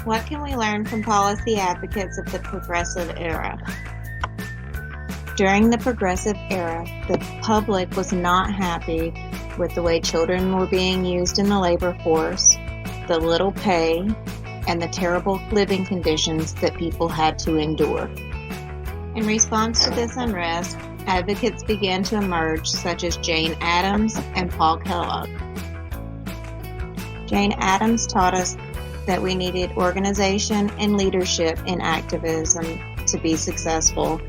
What can we learn from policy advocates of the Progressive Era? During the Progressive Era, the public was not happy with the way children were being used in the labor force, the little pay, and the terrible living conditions that people had to endure. In response to this unrest, advocates began to emerge, such as Jane Addams and Paul Kellogg. Jane Addams taught us that we needed organization and leadership in activism to be successful.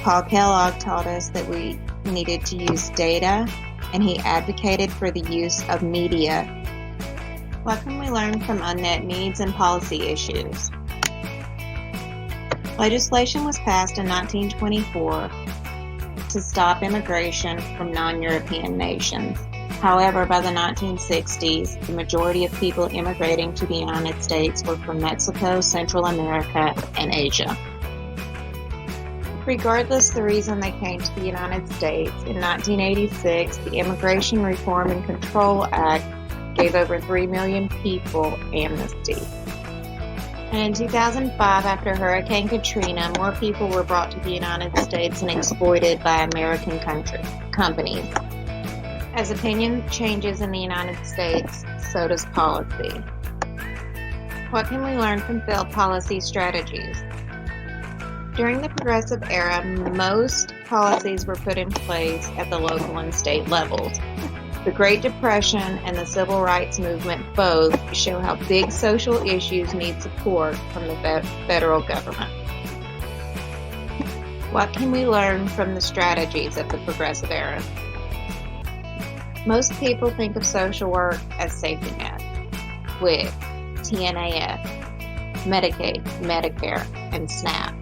Paul Kellogg taught us that we needed to use data, and he advocated for the use of media. What can we learn from unmet needs and policy issues? Legislation was passed in 1924 to stop immigration from non-European nations. However, by the 1960s, the majority of people immigrating to the United States were from Mexico, Central America, and Asia. Regardless of the reason they came to the United States, in 1986, the Immigration Reform and Control Act gave over 3 million people amnesty. And in 2005, after Hurricane Katrina, more people were brought to the United States and exploited by American companies. As opinion changes in the United States, so does policy. What can we learn from failed policy strategies? During the Progressive Era, most policies were put in place at the local and state levels. The Great Depression and the Civil Rights Movement both show how big social issues need support from the federal government. What can we learn from the strategies of the Progressive Era? Most people think of social work as safety net, WIC, TNAF, Medicaid, Medicare, and SNAP.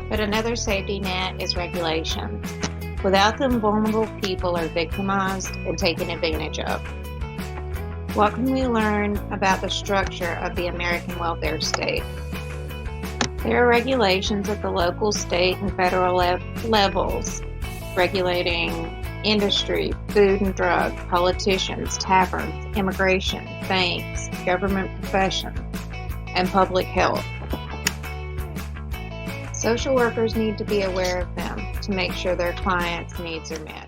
But another safety net is regulations. Without them, vulnerable people are victimized and taken advantage of. What can we learn about the structure of the American welfare state? There are regulations at the local, state, and federal levels regulating industry, food and drug, politicians, taverns, immigration, banks, government professions, and public health. Social workers need to be aware of them to make sure their clients' needs are met.